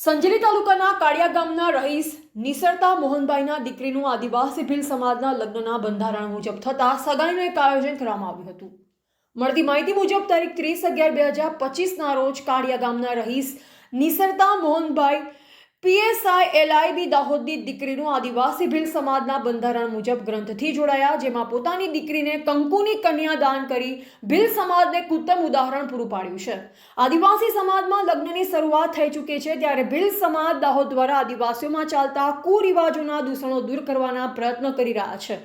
સંજેલી તાલુકાના કાળિયા ગામના રહીશ નિસરતા મોહનભાઈના દીકરીનું આદિવાસી ભીલ સમાજના લગ્નના બંધારણ મુજબ થતા સગાઈનું એક આયોજન કરવામાં આવ્યું હતું। મળતી માહિતી મુજબ તારીખ 30/11/2025ના રોજ કાળિયા ગામના રહીશ નિસરતા મોહનભાઈ PSI LIB દાહોદની દીકરીનું આદિવાસી ભીલ સમાજના બંધારણ મુજબ ગ્રંથથી જોડાયા, જેમાં પોતાની દીકરીને કંકુની કન્યા દાન કરી ભીલ સમાજને ઉત્તમ ઉદાહરણ પૂરું પાડ્યું છે। આદિવાસી સમાજમાં લગ્નની શરૂઆત થઈ ચૂકી છે, ત્યારે ભીલ સમાજ દાહોદ દ્વારા આદિવાસીઓમાં ચાલતા કુરિવાજોના દૂષણો દૂર કરવાના પ્રયત્ન કરી રહ્યા છે।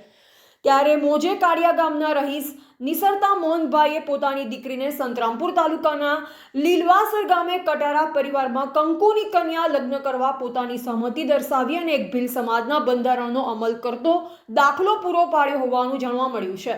ત્યારે મોજે કાળિયા ગામના રહીશ નિસરતા મોહનભાઈએ પોતાની દીકરીને સંતરામપુર તાલુકાના લીલવાસર ગામે કટારા પરિવારમાં કંકુની કન્યા લગ્ન કરવા પોતાની સહમતિ દર્શાવી અને એક ભીલ સમાજના બંધારણનો અમલ કરતો દાખલો પૂરો પાડ્યો હોવાનું જાણવા મળ્યું છે।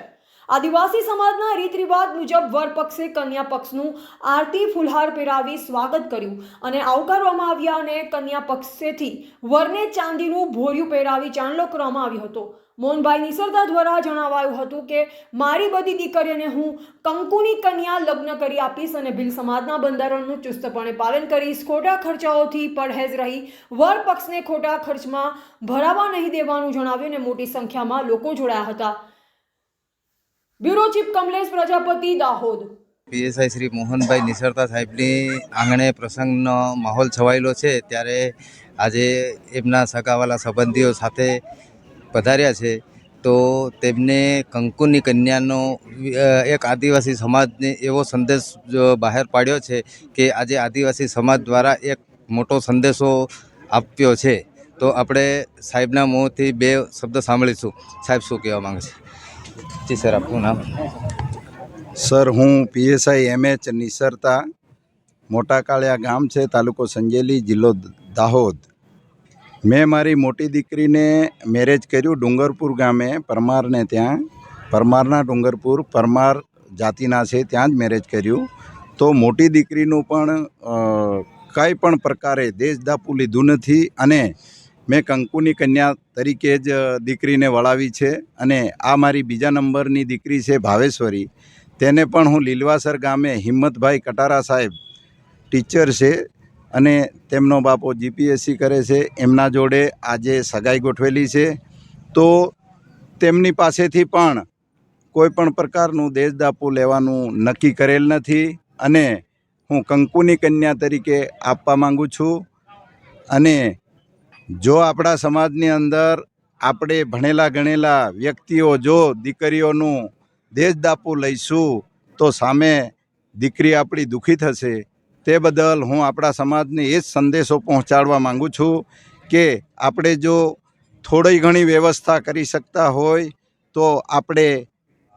આદિવાસી સમાજના રીત રિવાજ મુજબ વર પક્ષે કન્યા પક્ષનું આરતી ફુલહાર પહેરાવી સ્વાગત કર્યું અને આવકારવામાં આવ્યા અને કન્યા પક્ષેથી વરને ચાંદીનું ભોરિયું પહેરાવી ચાંદલો કરવામાં આવ્યો હતો। મોહનભાઈ નિસરતા દ્વારા જણાવાયું હતું કે મારી બધી દીકરીઓને હું કંકુની કન્યા લગ્ન કરી આપીશ અને ભીલ સમાજના બંધારણનું ચુસ્તપણે પાલન કરીશ। ખોટા ખર્ચાઓથી પરહેજ રહી વર પક્ષને ખોટા ખર્ચમાં ભરાવા નહીં દેવાનું જણાવ્યું અને મોટી સંખ્યામાં લોકો જોડાયા હતા। Bureau chief Kamlesh Prajapati, Dahod. PSI Shri Mohanbhai Nisarta સાહેબની આંગણે પ્રસંગનો માહોલ છવાયેલો છે, ત્યારે આજે એમના સગાવાલા સંબંધીઓ સાથે પધાર્યા છે, તો તેમને કંકુની કન્યાનો એક આદિવાસી સમાજને એવો સંદેશ બહાર પાડ્યો છે કે આજે આદિવાસી સમાજ દ્વારા એક મોટો સંદેશો આપ્યો છે। તો આપણે સાહેબના મોંથી બે શબ્દ સાંભળીશું। સાહેબ શું કહેવા માંગે છે? જી સર, આપનું નામ? સર, હું PSI MH નિસરતા, મોટા કાળિયા ગામ છે, તાલુકો સંજેલી, જિલ્લો દાહોદ। મેં મારી મોટી દીકરીને મેરેજ કર્યું ડુંગરપુર ગામે, પરમારને ત્યાં, પરમારના ડુંગરપુર, પરમાર જાતિના છે, ત્યાં જ મેરેજ કર્યું। તો મોટી દીકરીનું પણ કાંઈ પણ પ્રકારે દેશદાપુ લીધું નથી અને મેં કંકુની કન્યા તરીકે જ દીકરીને વળાવી છે। અને આ મારી બીજા નંબરની દીકરી છે ભાવેશ્વરી, તેને પણ હું લીલવાસર ગામે હિંમતભાઈ કટારા સાહેબ ટીચર છે અને તેમનો બાપો GPSC કરે છે, એમના જોડે આજે સગાઈ ગોઠવેલી છે। તો તેમની પાસેથી પણ કોઈ પણ પ્રકારનું દેશદાપુ લેવાનું નક્કી કરેલ નથી અને હું કંકુની કન્યા તરીકે આપવા માગું છું। અને જો આપણા સમાજની અંદર આપણે ભણેલા ગણેલા વ્યક્તિઓ જો દીકરીઓનું દેશદાપુ લઈશું તો સામે દીકરી આપણી દુઃખી થશે। તે બદલ હું આપણા સમાજને એ જ સંદેશો પહોંચાડવા માગું છું કે આપણે જો થોડી ઘણી વ્યવસ્થા કરી શકતા હોય તો આપણે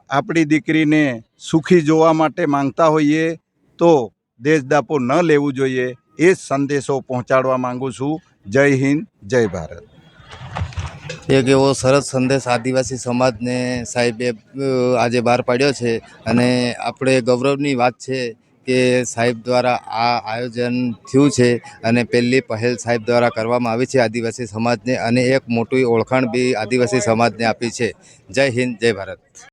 આપણી દીકરીને સુખી જોવા માટે માંગતા હોઈએ તો દેશદાપુ ન લેવું જોઈએ। એ જ સંદેશો પહોંચાડવા માગું છું। જય હિન્દ, જય ભારત। એક એવો સરસ સંદેશ આદિવાસી સમાજને સાહેબે આજે બહાર પાડ્યો છે અને આપણે ગૌરવની વાત છે કે સાહેબ દ્વારા આ આયોજન થયું છે અને પહેલી પહેલ સાહેબ દ્વારા કરવામાં આવી છે આદિવાસી સમાજને, અને એક મોટી ઓળખાણ બી આદિવાસી સમાજને આપી છે। જય હિન્દ, જય ભારત।